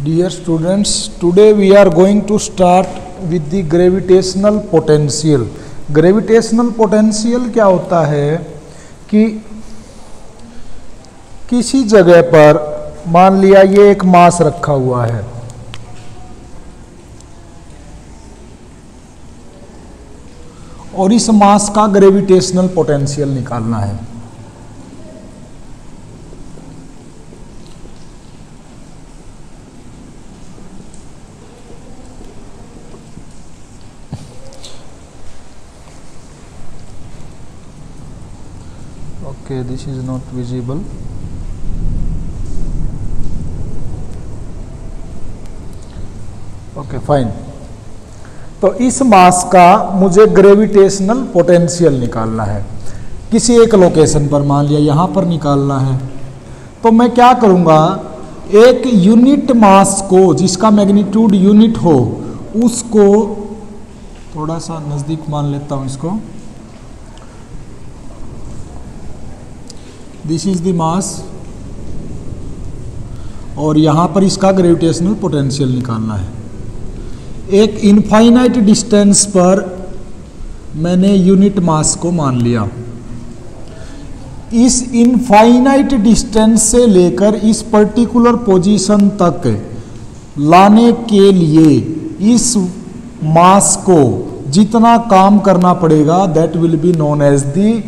Dear students, today we are going to start with the gravitational potential. Gravitational potential क्या होता है कि किसी जगह पर मान लिया ये एक मास रखा हुआ है और इस मास का ग्रेविटेशनल पोटेंशियल निकालना है। Okay, this is not visible. Okay, fine. तो इस मास का मुझे ग्रेविटेशनल पोटेंशियल निकालना है किसी एक लोकेशन पर, मान लिया यहाँ पर निकालना है। तो मैं क्या करूँगा, एक यूनिट मास को जिसका मैग्नीट्यूड यूनिट हो उसको थोड़ा सा नज़दीक मान लेता हूँ इसको। दिस इज द मास और यहाँ पर इसका ग्रेविटेशनल पोटेंशियल निकालना है। एक इनफाइनाइट डिस्टेंस पर मैंने यूनिट मास को मान लिया। इस इनफाइनाइट डिस्टेंस से लेकर इस पर्टिकुलर पोजीशन तक लाने के लिए इस मास को जितना काम करना पड़ेगा that will be known as the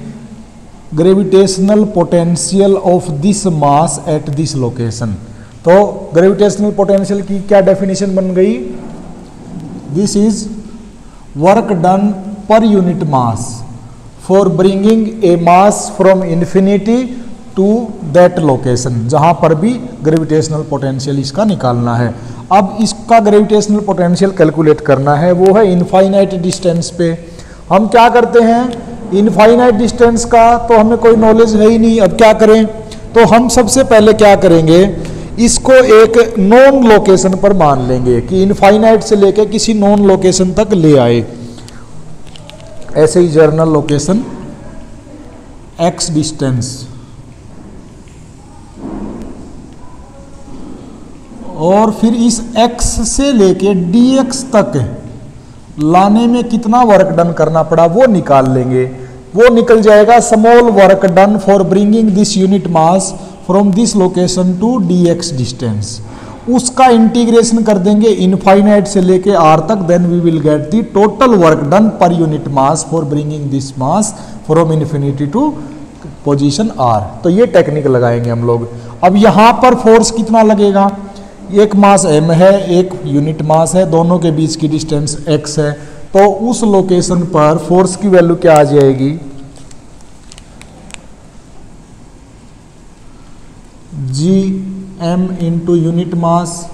gravitational potential of this mass at this location. तो ग्रेविटेशनल पोटेंशियल की क्या डेफिनेशन बन गई, this is work done per unit mass for bringing a mass from infinity to that location, जहां पर भी gravitational potential इसका निकालना है। अब इसका ग्रेविटेशनल पोटेंशियल कैलकुलेट करना है, वो है इनफाइनाइट डिस्टेंस पे। हम क्या करते हैं, इनफाइनाइट डिस्टेंस का तो हमें कोई नॉलेज है ही नहीं। अब क्या करें, तो हम सबसे पहले क्या करेंगे, इसको एक नॉन लोकेशन पर मान लेंगे कि इनफाइनाइट से लेके किसी नॉन लोकेशन तक ले आए। ऐसे ही जर्नल लोकेशन x डिस्टेंस और फिर इस x से लेके dx तक लाने में कितना वर्क डन करना पड़ा वो निकाल लेंगे। वो निकल जाएगा small work done for bringing this unit mass from this location to dx distance. उसका इंटीग्रेशन कर देंगे इनफाइनाइट से लेके r तक, then we will get the total work done per unit mass for bringing this mass from infinity to position r। तो ये technique लगाएंगे हम लोग। अब यहाँ पर फोर्स कितना लगेगा, एक मास m है, एक यूनिट मास है, दोनों के बीच की डिस्टेंस x है। तो उस लोकेशन पर फोर्स की वैल्यू क्या आ जाएगी, G M into unit mass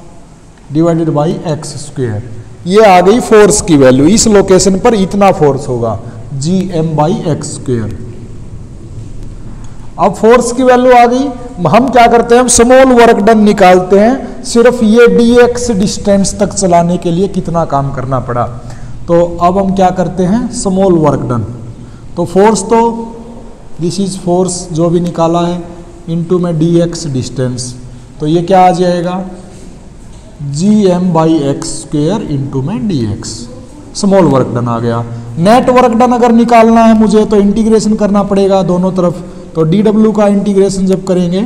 divided by x square. ये आ गई फोर्स की वैल्यू। इस लोकेशन पर इतना फोर्स होगा G M by x square. अब फोर्स की वैल्यू आ गई, हम क्या करते हैं, हम स्मॉल वर्क डन निकालते हैं, सिर्फ ये dx डिस्टेंस तक चलाने के लिए कितना काम करना पड़ा। तो अब हम क्या करते हैं, स्मॉल वर्क डन। तो फोर्स तो दिस इज फोर्स जो भी निकाला है इनटू में dx डिस्टेंस, तो ये क्या आ जाएगा, G M by x square into में dx। स्मॉल वर्क डन आ गया। नेट वर्क डन अगर निकालना है मुझे तो इंटीग्रेशन करना पड़ेगा दोनों तरफ। तो dw का इंटीग्रेशन जब करेंगे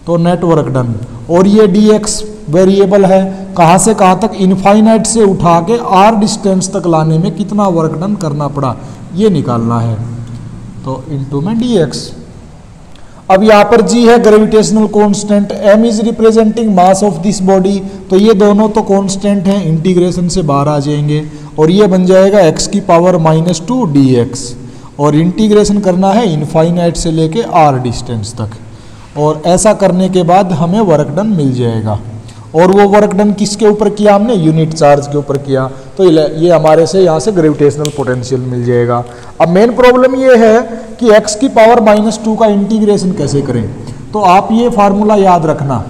तो नेट वर्क डन, और ये dx वेरिएबल है, कहाँ से कहाँ तक, इनफाइनाइट से उठा के r डिस्टेंस तक लाने में कितना वर्क डन करना पड़ा ये निकालना है। तो इनटू में dx। अब यहाँ पर g है gravitational constant, m is representing mass of this body, तो ये दोनों तो कांस्टेंट हैं, इंटीग्रेशन से बाहर आ जाएंगे और ये बन जाएगा x की पावर -2 dx। और इंटीग्रेशन करना है इनफाइनाइट से लेके r डिस्टेंस तक, और ऐसा करने के बाद हमें वर्क डन मिल जाएगा। और वो वर्क डन किसके ऊपर किया हमने, यूनिट चार्ज के ऊपर किया। तो ये हमारे से यहाँ से ग्रेविटेशनल पोटेंशियल मिल जाएगा। अब मेन प्रॉब्लम ये है कि x की पावर -2 का इंटीग्रेशन कैसे करें। तो आप ये फार्मूला याद रखना,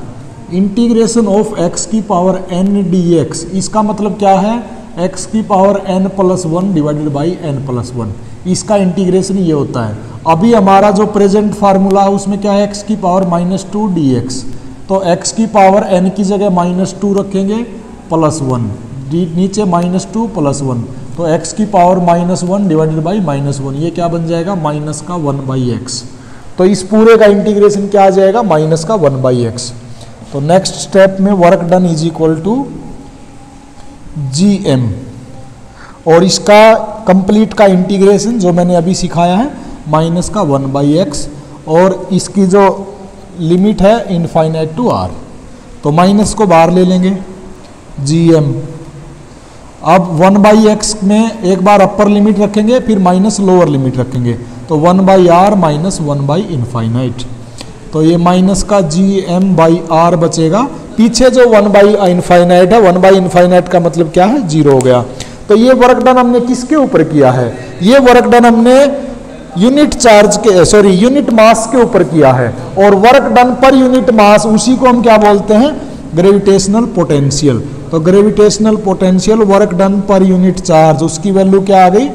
इंटीग्रेशन ऑफ x की पावर n dx, इसका मतलब क्या है, x की power n+1 divided by n+1, इसका इंटीग्रेशन ये होता है। अभी हमारा जो प्रेजेंट फार्मूला है उसमें क्या है, x की पावर -2 dx, तो x की पावर n की जगह -2 रखेंगे +1, नीचे -2 +1, तो x की पावर -1 डिवाइडेड बाई -1, ये क्या बन जाएगा माइनस का 1/x। तो इस पूरे का इंटीग्रेशन क्या आ जाएगा माइनस का 1/x। तो नेक्स्ट स्टेप में work done is equal to GM, और इसका कंप्लीट का इंटीग्रेशन जो मैंने अभी सिखाया है माइनस का 1/x, और इसकी जो लिमिट है इनफाइनाइट टू r, तो माइनस को बाहर ले लेंगे GM। अब 1/x में एक बार अपर लिमिट रखेंगे फिर माइनस लोअर लिमिट रखेंगे, तो 1/r माइनस 1/इनफाइनाइट, तो ये माइनस का GM/r बचेगा। पीछे जो 1/इनफाइनाइट है, 1/इनफाइनाइट का मतलब क्या है 0 हो गया। तो ये वर्क डन हमने किसके ऊपर किया है, ये वर्क डन हमने यूनिट चार्ज के यूनिट मास के ऊपर किया है, और वर्क डन पर यूनिट मास उसी को हम क्या बोलते हैं ग्रेविटेशनल पोटेंशियल। तो gravitational potential work done per unit charge, उसकी वैल्यू क्या आ गई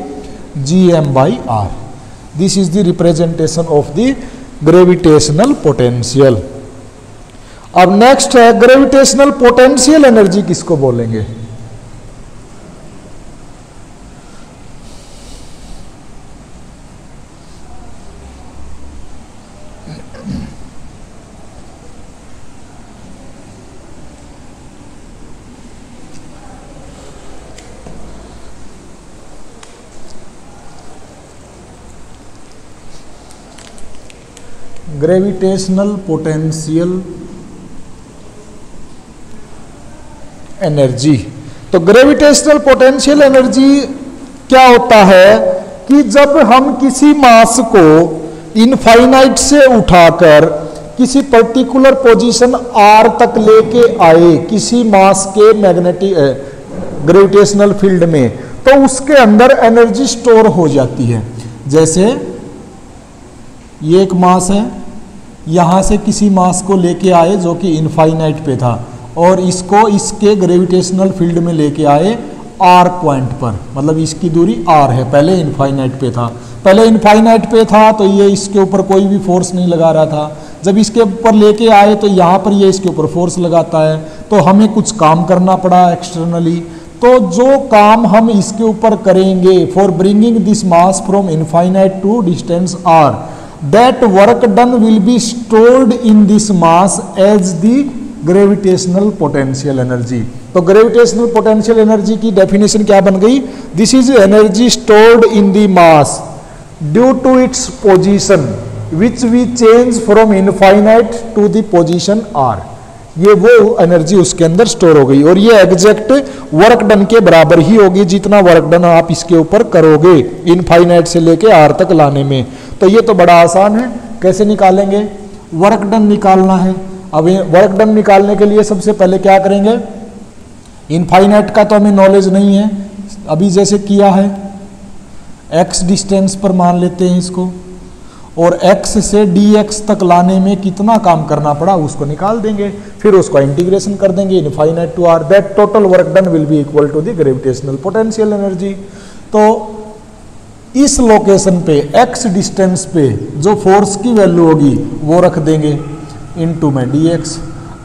GM/r। This is the representation of the gravitational potential. अब नेक्स्ट है ग्रेविटेशनल पोटेंशियल एनर्जी किसको बोलेंगे। Gravitational potential energy. तो ग्रेविटेशनल पोटेंशियल एनर्जी क्या होता है कि जब हम किसी मास को इनफाइनाइट से उठाकर किसी पर्टिकुलर पोजीशन r तक लेके आए किसी मास के मैग्नेटिक ग्रेविटेशनल फील्ड में, तो उसके अंदर एनर्जी स्टोर हो जाती है। जैसे ये एक मास है, यहाँ से किसी मास को लेके आए जो कि इनफाइनाइट पे था, और इसको इसके ग्रेविटेशनल फील्ड में लेके आए r पॉइंट पर, मतलब इसकी दूरी r है, पहले इनफाइनाइट पे था, पहले इनफाइनाइट पे था तो ये इसके ऊपर कोई भी फोर्स नहीं लगा रहा था। जब इसके ऊपर लेके आए तो यहाँ पर ये इसके ऊपर फोर्स लगाता है, तो हमें कुछ काम करना पड़ा एक्सटर्नली। तो जो काम हम इसके ऊपर करेंगे for bringing this mass from infinite to distance r, that work done will be stored in this mass as the gravitational potential energy। तो gravitational potential energy की डेफिनेशन क्या बन गई, this is energy stored in the mass due to its position which we change from infinite to the position r। ये वो energy उसके अंदर store हो गई, और ये एग्जैक्ट वर्क डन के बराबर ही होगी जितना वर्क डन आप इसके ऊपर करोगे इनफाइनाइट से लेके r तक लाने में। तो ये तो बड़ा आसान है, कैसे निकालेंगे, वर्क डन निकालना है। अब वर्क डन निकालने के लिए सबसे पहले क्या करेंगे, इनफाइनाइट का तो हमें नॉलेज नहीं है, अभी जैसे किया है x डिस्टेंस पर मान लेते हैं इसको, और x से dx तक लाने में कितना काम करना पड़ा उसको निकाल देंगे, फिर उसका इंटीग्रेशन कर देंगे infinite to r, that total work done will be equal to the gravitational potential energy. तो इस लोकेशन पे x डिस्टेंस पे जो फोर्स की वैल्यू होगी वो रख देंगे इनटू में dx।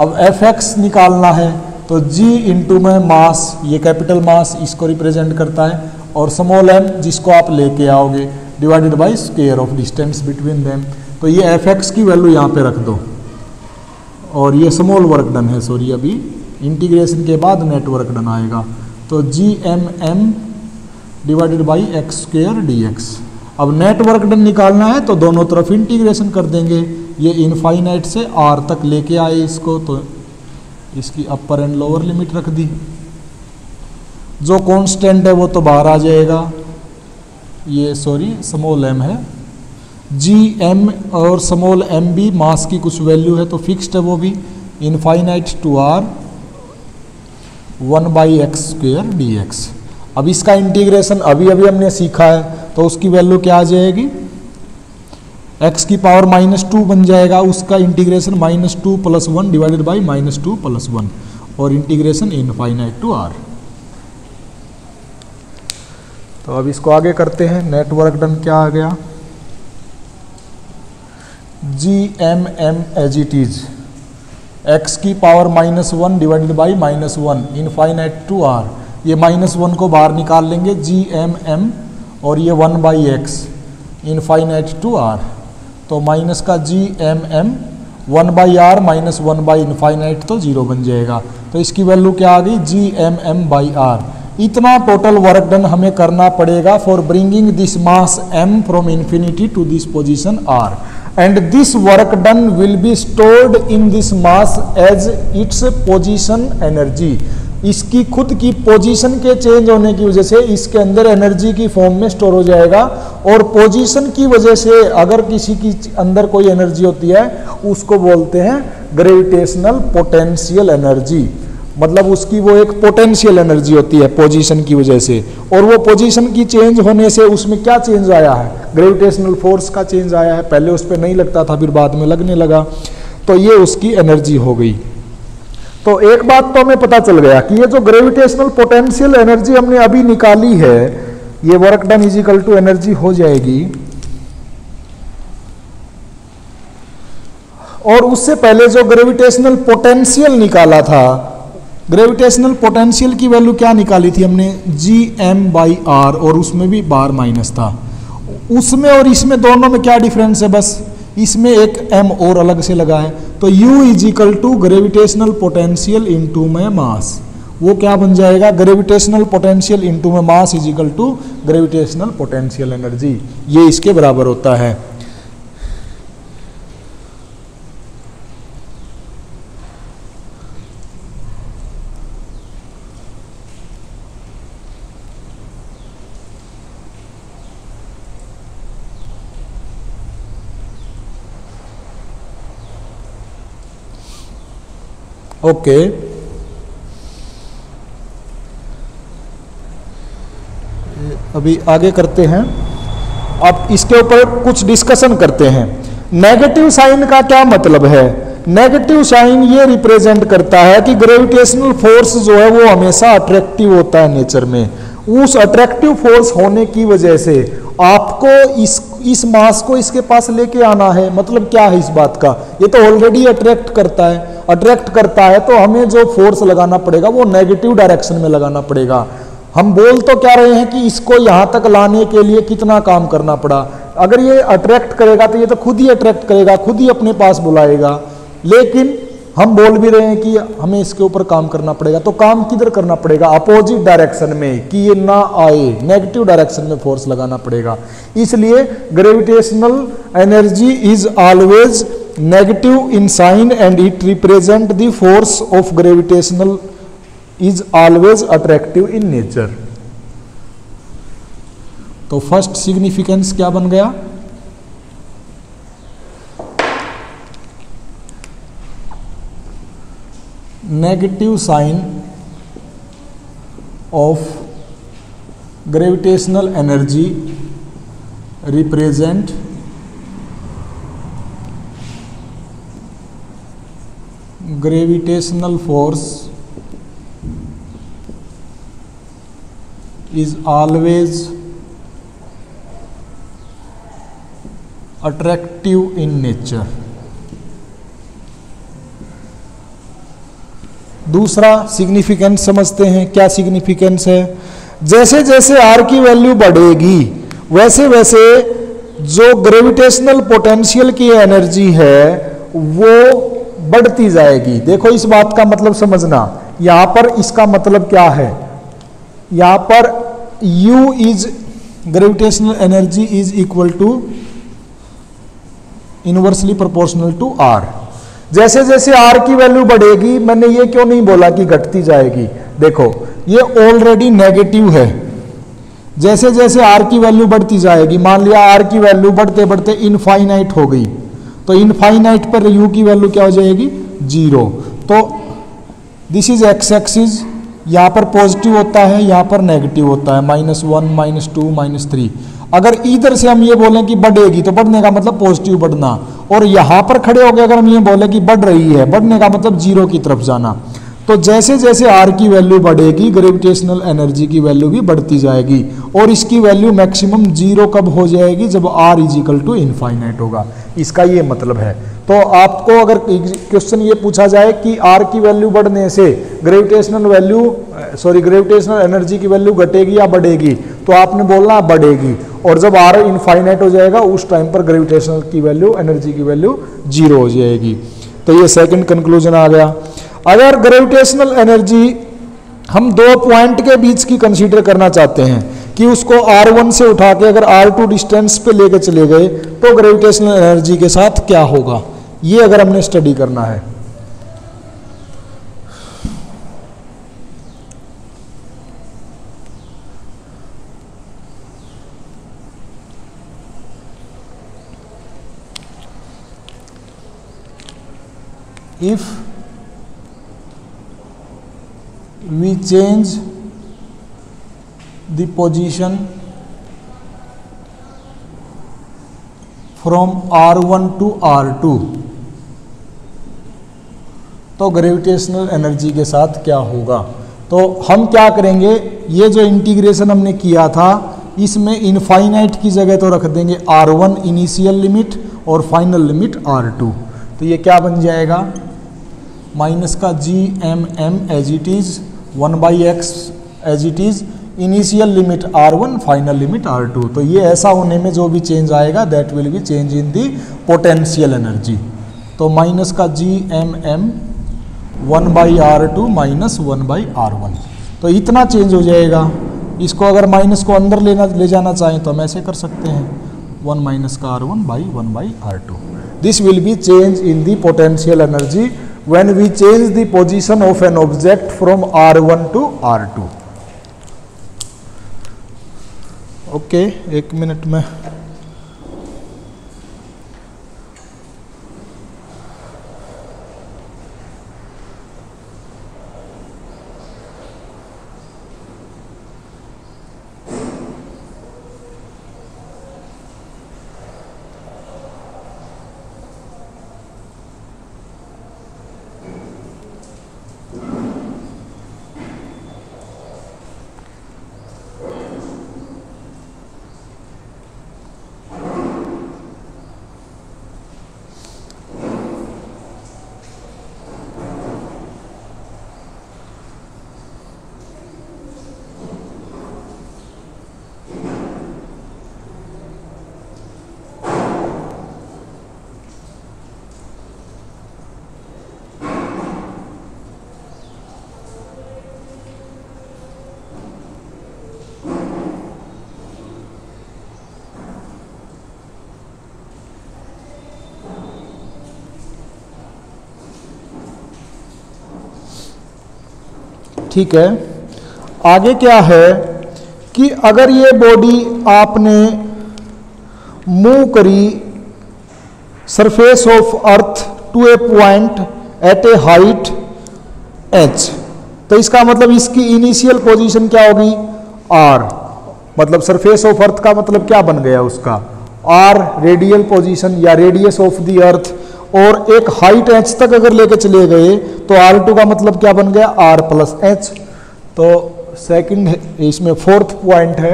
अब fx निकालना है तो g इंटू में मास, ये कैपिटल मास इसको रिप्रेजेंट करता है, और स्मॉल m जिसको आप लेके आओगे divided by square of distance between them. तो ये fx की वैल्यू यहाँ पे रख दो, और ये स्मॉल वर्क डन है, सॉरी अभी इंटीग्रेशन के बाद नेट वर्क डन आएगा। तो GMM divided by x square dx। अब नेट वर्क डन निकालना है तो दोनों तरफ इंटीग्रेशन कर देंगे, ये इनफाइनाइट से r तक लेके आए इसको, तो इसकी अपर एंड लोअर लिमिट रख दी, जो कांस्टेंट है वो तो बाहर आ जाएगा, ये सॉरी स्मॉल m है, GM और स्मॉल m भी मास की कुछ वैल्यू है तो फिक्स्ड है वो भी, infinite to r 1/x square dx। अब इसका इंटीग्रेशन अभी हमने सीखा है, तो उसकी वैल्यू क्या आ जाएगी, x की पावर -2 बन जाएगा, उसका इंटीग्रेशन -2 + 1 डिवाइडेड बाई -2 + 1, और इंटीग्रेशन इनफाइनाइट टू r। तो अब इसको आगे करते हैं, नेट वर्क डन क्या आ गया, GMM as it is x की power -1 divided by -1 infinite to r, ये -1 को बाहर निकाल लेंगे gmm और ये 1/x इनफाइनाइट टू r, तो माइनस का gmm 1/r माइनस 1/इनफाइनाइट तो 0 बन जाएगा। तो इसकी वैल्यू क्या आ गई gmm/r। इतना टोटल वर्क डन हमें करना पड़ेगा for bringing this mass m from infinity to this position r, and this work done will be stored in this mass as its position energy. इसकी खुद की पोजीशन के चेंज होने की वजह से इसके अंदर एनर्जी की फॉर्म में स्टोर हो जाएगा, और पोजीशन की वजह से अगर किसी की अंदर कोई एनर्जी होती है उसको बोलते हैं ग्रेविटेशनल पोटेंशियल एनर्जी। मतलब उसकी वो एक पोटेंशियल एनर्जी होती है पोजीशन की वजह से, और वो पोजीशन की चेंज होने से उसमें क्या चेंज आया है, ग्रेविटेशनल फोर्स का चेंज आया है। पहले उस पर नहीं लगता था, फिर बाद में लगने लगा, तो ये उसकी एनर्जी हो गई। तो एक बात तो हमें पता चल गया कि ये जो ग्रेविटेशनल पोटेंशियल एनर्जी हमने अभी निकाली है, ये work done is equal to energy हो जाएगी। और उससे पहले जो ग्रेविटेशनल पोटेंशियल निकाला था, ग्रेविटेशनल पोटेंशियल की वैल्यू क्या निकाली थी हमने gm/r, और उसमें भी बार माइनस था। उसमें और इसमें दोनों में क्या डिफरेंस है, बस इसमें एक m और अलग से लगा है। तो u is equal to gravitational potential into में मास, वो क्या बन जाएगा ग्रेविटेशनल पोटेंशियल इंटू में mass is equal to gravitational potential energy, ये इसके बराबर होता है। ओके, अभी आगे करते हैं। अब इसके ऊपर कुछ डिस्कशन करते हैं। नेगेटिव साइन का क्या मतलब है? नेगेटिव साइन ये रिप्रेजेंट करता है कि ग्रेविटेशनल फोर्स जो है वो हमेशा अट्रैक्टिव होता है नेचर में। उस अट्रैक्टिव फोर्स होने की वजह से आपको इस मास को इसके पास लेके आना है। मतलब क्या है इस बात का, ये तो ऑलरेडी अट्रैक्ट करता है, तो हमें जो फोर्स लगाना पड़ेगा वो नेगेटिव डायरेक्शन में लगाना पड़ेगा। हम बोल तो क्या रहे हैं कि इसको यहां तक लाने के लिए कितना काम करना पड़ा। अगर ये अट्रैक्ट करेगा तो ये तो खुद ही अट्रैक्ट करेगा, खुद ही अपने पास बुलाएगा। लेकिन हम बोल भी रहे हैं कि हमें इसके ऊपर काम करना पड़ेगा, तो काम किधर करना पड़ेगा? अपोजिट डायरेक्शन में, कि ये ना आए, नेगेटिव डायरेक्शन में फोर्स लगाना पड़ेगा। इसलिए gravitational energy is always negative in sign and it represent the force of gravitational is always attractive in nature. तो फर्स्ट सिग्निफिकेंस क्या बन गया? Negative sign of gravitational energy represent gravitational force is always attractive in nature। दूसरा significance समझते हैं। क्या significance है? जैसे जैसे r की वैल्यू बढ़ेगी वैसे वैसे जो ग्रेविटेशनल पोटेंशियल की एनर्जी है वो बढ़ती जाएगी। देखो इस बात का मतलब समझना, यहां पर इसका मतलब क्या है? यहां पर U is gravitational energy is equal to inversely proportional to R। जैसे जैसे R की वैल्यू बढ़ेगी, मैंने ये क्यों नहीं बोला कि घटती जाएगी, देखो ये ऑलरेडी नेगेटिव है। जैसे जैसे R की वैल्यू बढ़ती जाएगी, मान लिया R की वैल्यू बढ़ते बढ़ते इनफाइनाइट हो गई, तो इनफाइनाइट पर U की वैल्यू क्या हो जाएगी? 0। तो दिस इज एक्स एक्सिस, यहाँ पर पॉजिटिव होता है, यहाँ पर नेगेटिव होता है, -1 -2 -3। अगर इधर से हम ये बोलें कि बढ़ेगी तो बढ़ने का मतलब पॉजिटिव बढ़ना, और यहाँ पर खड़े हो गए अगर हम ये बोले कि बढ़ रही है, बढ़ने का मतलब 0 की तरफ जाना। तो जैसे जैसे R की वैल्यू बढ़ेगी ग्रेविटेशनल एनर्जी की वैल्यू भी बढ़ती जाएगी, और इसकी वैल्यू मैक्सिमम 0 कब हो जाएगी? जब R is equal to infinite होगा। इसका ये मतलब है। तो आपको अगर क्वेश्चन ये पूछा जाए कि आर की वैल्यू बढ़ने से ग्रेविटेशनल एनर्जी की वैल्यू घटेगी या बढ़ेगी, तो आपने बोलना बढ़ेगी, और जब आर इनफाइनाइट हो जाएगा उस टाइम पर ग्रेविटेशनल की वैल्यू, एनर्जी की वैल्यू 0 हो जाएगी। तो ये सेकंड कंक्लूजन आ गया। अगर ग्रेविटेशनल एनर्जी हम दो पॉइंट के बीच की कंसीडर करना चाहते हैं कि उसको R1 से उठा के अगर R2 डिस्टेंस पे लेके चले गए तो ग्रेविटेशनल एनर्जी के साथ क्या होगा, ये अगर हमने स्टडी करना है। If we change the position from R1 to R2 तो ग्रेविटेशनल एनर्जी के साथ क्या होगा। तो हम क्या करेंगे, ये जो इंटीग्रेशन हमने किया था इसमें इनफाइनाइट की जगह तो रख देंगे R1 इनिशियल लिमिट और फाइनल लिमिट R2। तो ये क्या बन जाएगा, माइनस का GMM as it is 1/x as it is initial limit R1 final limit R2। तो ये ऐसा होने में जो भी चेंज आएगा that will B change in the potential energy. तो माइनस का GMM 1/R2 माइनस 1/R1, तो इतना चेंज हो जाएगा। इसको अगर माइनस को अंदर ले जाना चाहें तो हम ऐसे कर सकते हैं 1 माइनस का R1 by 1/R2। This will be change in the potential energy when we change the position of an object from R1 to R2। Okay, एक मिनट में ठीक है। आगे क्या है कि अगर ये बॉडी आपने मूव करी surface of earth to a point at a height h, तो इसका मतलब इसकी इनिशियल पोजीशन क्या होगी r, मतलब सरफेस ऑफ अर्थ का मतलब क्या बन गया उसका r रेडियल पोजीशन या रेडियस ऑफ द अर्थ, और एक हाइट h तक अगर लेके चले गए तो R2 का मतलब क्या बन गया r प्लस h। तो सेकंड इसमें फोर्थ पॉइंट है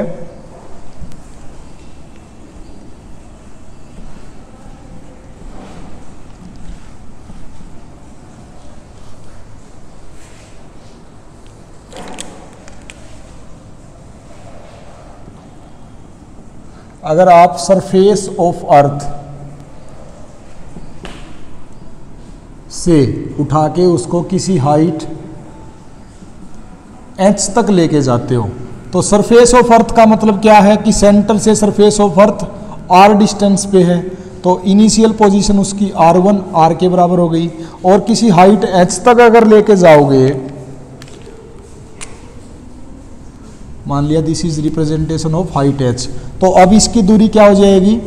अगर आप सरफेस ऑफ अर्थ से उठा के उसको किसी हाइट h तक लेके जाते हो तो सरफेस ऑफ अर्थ का मतलब क्या है कि सेंटर से surface of earth r distance पे है, तो इनिशियल पोजीशन उसकी r1 r के बराबर हो गई, और किसी हाइट h तक अगर लेके जाओगे, मान लिया this is representation of height h, तो अब इसकी दूरी क्या हो जाएगी,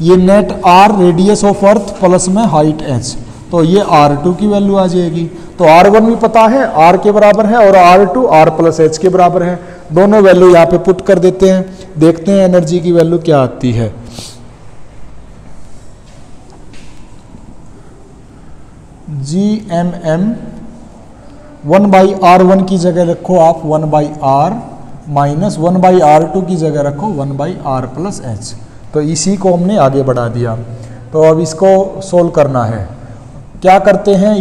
ये net r radius of earth plus में हाइट h, तो ये R2 की वैल्यू आ जाएगी। तो R1 भी पता है R के बराबर है और R2 R प्लस H के बराबर है, दोनों वैल्यू यहाँ पे पुट कर देते हैं, देखते हैं एनर्जी की वैल्यू क्या आती है। GMM 1/R1 की जगह रखो आप 1/R माइनस 1/R2 की जगह रखो 1/R प्लस H, तो इसी को हमने आगे बढ़ा दिया। तो अब इसको सोल्व करना है। क्या करते हैं,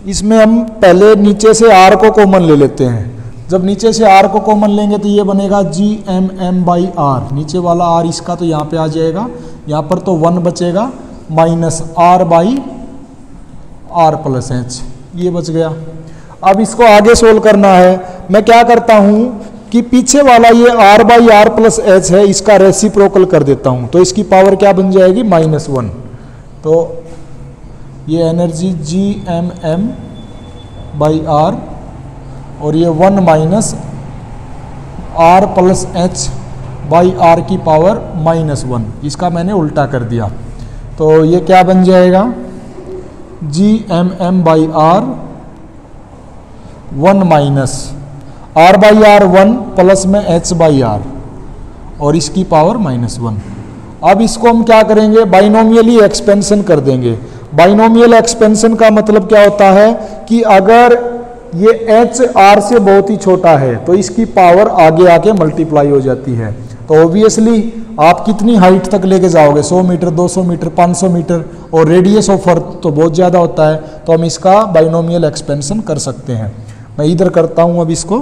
इसमें हम पहले नीचे से r को कॉमन ले लेते हैं। जब नीचे से r को कॉमन लेंगे तो ये बनेगा GMM/r, नीचे वाला r इसका तो यहाँ पे आ जाएगा, यहाँ पर तो 1 बचेगा माइनस r/r+h, ये बच गया। अब इसको आगे सोल्व करना है। मैं क्या करता हूँ कि पीछे वाला ये r/r+h है, इसका रेसिप्रोकल कर देता हूँ, तो इसकी पावर क्या बन जाएगी -1। तो ये एनर्जी GMM/r और ये 1 माइनस r+h/r की पावर -1, इसका मैंने उल्टा कर दिया। तो ये क्या बन जाएगा GMM/r 1 माइनस r/r 1 प्लस में h/r और इसकी पावर -1। अब इसको हम क्या करेंगे, बाइनोमियली एक्सपेंशन कर देंगे। बाइनोमियल एक्सपेंशन का मतलब क्या होता है कि अगर ये h r से बहुत ही छोटा है तो इसकी पावर आगे आके मल्टीप्लाई हो जाती है। तो ऑब्वियसली आप कितनी हाइट तक लेके जाओगे, 100 मीटर, 200 मीटर, 500 मीटर, और रेडियस ऑफ अर्थ तो बहुत ज़्यादा होता है, तो हम इसका बाइनोमियल एक्सपेंशन कर सकते हैं। मैं इधर करता हूँ अब इसको।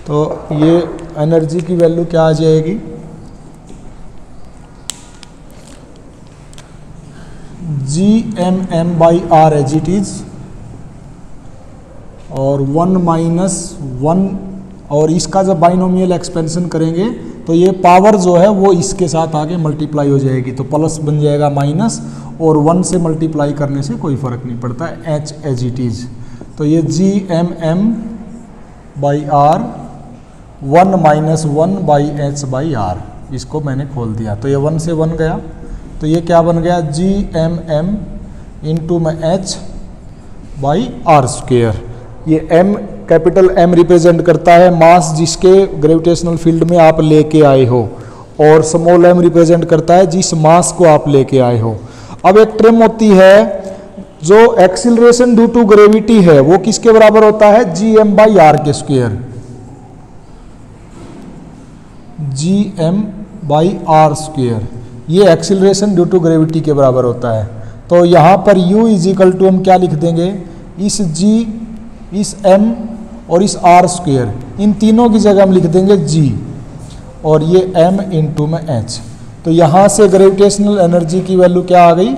तो ये एनर्जी की वैल्यू क्या आ जाएगी, GMM/r एज इट इज, और 1 माइनस 1, और इसका जब बाइनोमियल एक्सपेंशन करेंगे तो ये पावर जो है वो इसके साथ आगे मल्टीप्लाई हो जाएगी, तो प्लस बन जाएगा माइनस, और 1 से मल्टीप्लाई करने से कोई फर्क नहीं पड़ता है, h एज इट इज। तो ये GMM/r 1 माइनस 1/h/r, इसको मैंने खोल दिया, तो ये 1 से 1 गया, तो ये क्या बन गया GMM इंटू में h/r²। ये m, कैपिटल M रिप्रेजेंट करता है मास जिसके ग्रेविटेशनल फील्ड में आप लेके आए हो, और स्मॉल m रिप्रेजेंट करता है जिस मास को आप लेके आए हो। अब एक टर्म होती है जो एक्सीलरेशन ड्यू टू ग्रेविटी है, वो किसके बराबर होता है, GM/r²। GM/r², ये एक्सीलरेशन ड्यू टू ग्रेविटी के बराबर होता है। तो यहाँ पर u इजिकल टू हम क्या लिख देंगे, इस g, इस m और इस r², इन तीनों की जगह हम लिख देंगे g, और ये m इंटू में h। तो यहाँ से ग्रेविटेशनल एनर्जी की वैल्यू क्या आ गई,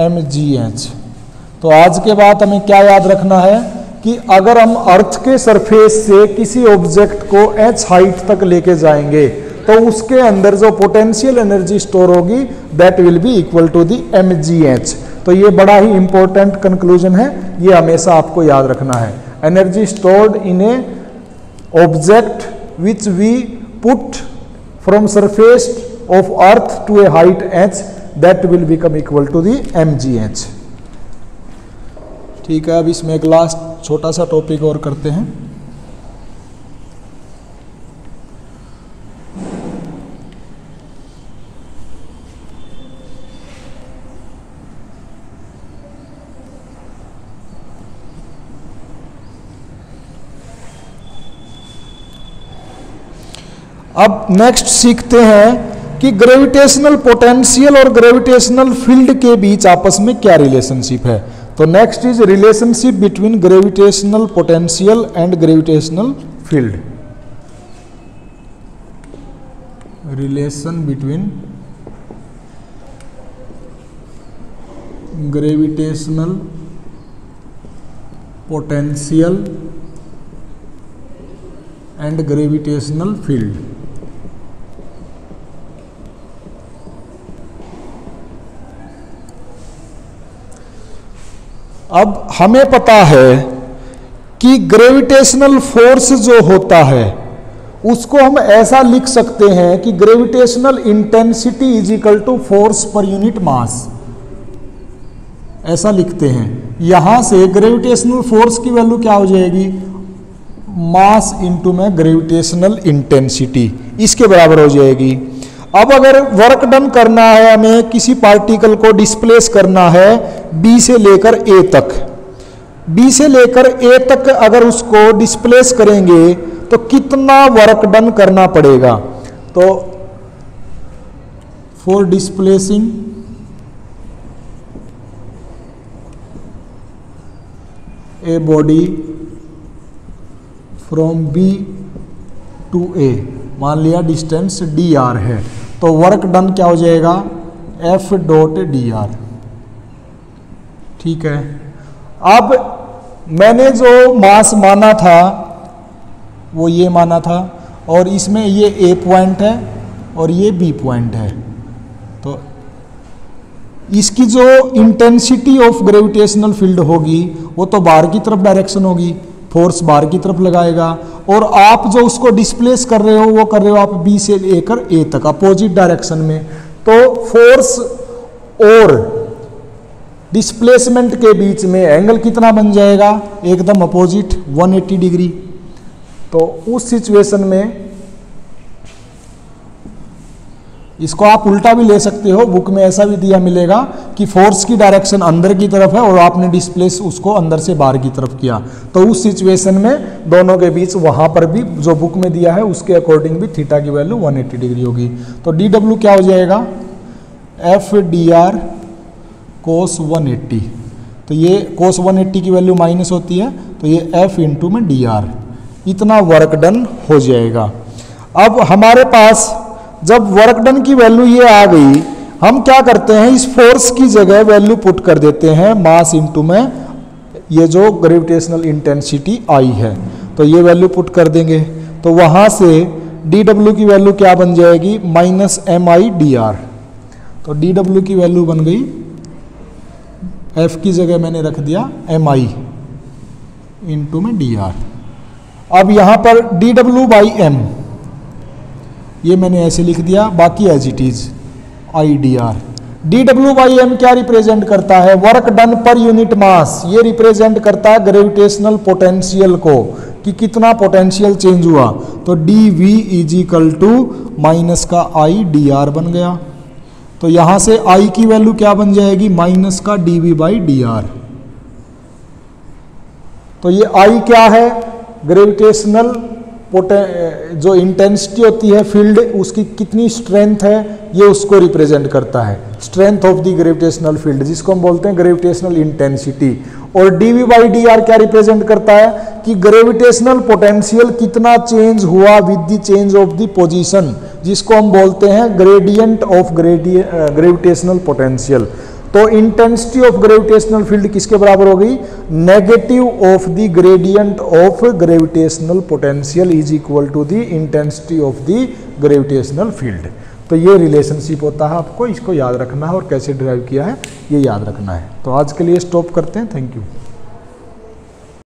mgh। तो आज के बाद हमें क्या याद रखना है कि अगर हम अर्थ के सरफेस से किसी ऑब्जेक्ट को h हाइट तक लेके जाएंगे तो उसके अंदर जो पोटेंशियल एनर्जी स्टोर होगी that will be equal to the mgh। तो ये बड़ा ही इंपॉर्टेंट कंक्लूजन है, ये हमेशा आपको याद रखना है। Energy stored in a object which we put from surface of earth to a height h that will become equal to the mgh। ठीक है, अब इसमें एक लास्ट छोटा सा टॉपिक और करते हैं। अब नेक्स्ट सीखते हैं कि ग्रेविटेशनल पोटेंशियल और ग्रेविटेशनल फील्ड के बीच आपस में क्या रिलेशनशिप है। तो next is relationship between gravitational potential and gravitational field. Relation between gravitational potential and gravitational field. अब हमें पता है कि ग्रेविटेशनल फोर्स जो होता है उसको हम ऐसा लिख सकते हैं कि gravitational intensity is equal to force per unit mass, ऐसा लिखते हैं। यहां से ग्रेविटेशनल फोर्स की वैल्यू क्या हो जाएगी, मास इंटू में ग्रेविटेशनल इंटेंसिटी, इसके बराबर हो जाएगी। अब अगर वर्क डन करना है, हमें किसी पार्टिकल को डिस्प्लेस करना है B से लेकर A तक, बी से लेकर ए तक अगर उसको डिस्प्लेस करेंगे तो कितना वर्क डन करना पड़ेगा। तो for displacing a body from B to A, मान लिया डिस्टेंस डी आर है, तो वर्क डन क्या हो जाएगा एफ डॉट डी आर। ठीक है, अब मैंने जो मास माना था वो ये माना था, और इसमें ये ए पॉइंट है और ये बी पॉइंट है, तो इसकी जो इंटेंसिटी ऑफ ग्रेविटेशनल फील्ड होगी वो तो बाहर की तरफ डायरेक्शन होगी, फोर्स बाहर की तरफ लगाएगा, और आप जो उसको डिस्प्लेस कर रहे हो वो कर रहे हो आप बी से लेकर ए तक अपोजिट डायरेक्शन में, तो फोर्स और डिस्प्लेसमेंट के बीच में एंगल कितना बन जाएगा, एकदम अपोजिट 180 डिग्री। तो उस सिचुएशन में इसको आप उल्टा भी ले सकते हो, बुक में ऐसा भी दिया मिलेगा कि फोर्स की डायरेक्शन अंदर की तरफ है और आपने डिस्प्लेस उसको अंदर से बाहर की तरफ किया, तो उस सिचुएशन में दोनों के बीच वहां पर भी जो बुक में दिया है उसके अकॉर्डिंग भी थीटा की वैल्यू 180 डिग्री होगी। तो डी डब्ल्यू क्या हो जाएगा एफ डी आर कोस 180, तो ये कोस 180 की वैल्यू माइनस होती है, तो ये एफ इंटू में डी आर, इतना वर्क डन हो जाएगा। अब हमारे पास जब वर्क डन की वैल्यू ये आ गई, हम क्या करते हैं इस फोर्स की जगह वैल्यू पुट कर देते हैं मास इंटू में ये जो ग्रेविटेशनल इंटेंसिटी आई है, तो ये वैल्यू पुट कर देंगे, तो वहां से डी डब्ल्यू की वैल्यू क्या बन जाएगी minus M I D R. तो डी डब्ल्यू की वैल्यू बन गई, एफ की जगह मैंने रख दिया एम आई इंटू में डी आर। अब यहां पर डी डब्ल्यू बाई एम ये मैंने ऐसे लिख दिया, बाकी as it is i D r. D डब्ल्यू बाई एम क्या रिप्रेजेंट करता है work done per unit mass, ये रिप्रेजेंट करता है ग्रेविटेशनल पोटेंशियल को कि कितना पोटेंशियल चेंज हुआ, तो d v is equal to minus का आई डी आर बन गया। तो यहां से आई की वैल्यू क्या बन जाएगी माइनस का d v by D R. तो ये आई क्या है ग्रेविटेशनल जो इंटेंसिटी होती है फील्ड उसकी कितनी स्ट्रेंथ है ये उसको रिप्रेजेंट करता है, strength of the gravitational field जिसको हम बोलते हैं ग्रेविटेशनल इंटेंसिटी। और डीवी बाई डी आर क्या रिप्रेजेंट करता है कि ग्रेविटेशनल पोटेंशियल कितना चेंज हुआ with the change of the position, जिसको हम बोलते हैं ग्रेडियंट ऑफ ग्रेविटेशनल पोटेंशियल। तो इंटेंसिटी ऑफ ग्रेविटेशनल फील्ड किसके बराबर हो गई negative of the gradient of gravitational potential is equal to the intensity of the gravitational field. तो ये रिलेशनशिप होता है, आपको इसको याद रखना है और कैसे ड्राइव किया है ये याद रखना है। तो आज के लिए स्टॉप करते हैं, थैंक यू।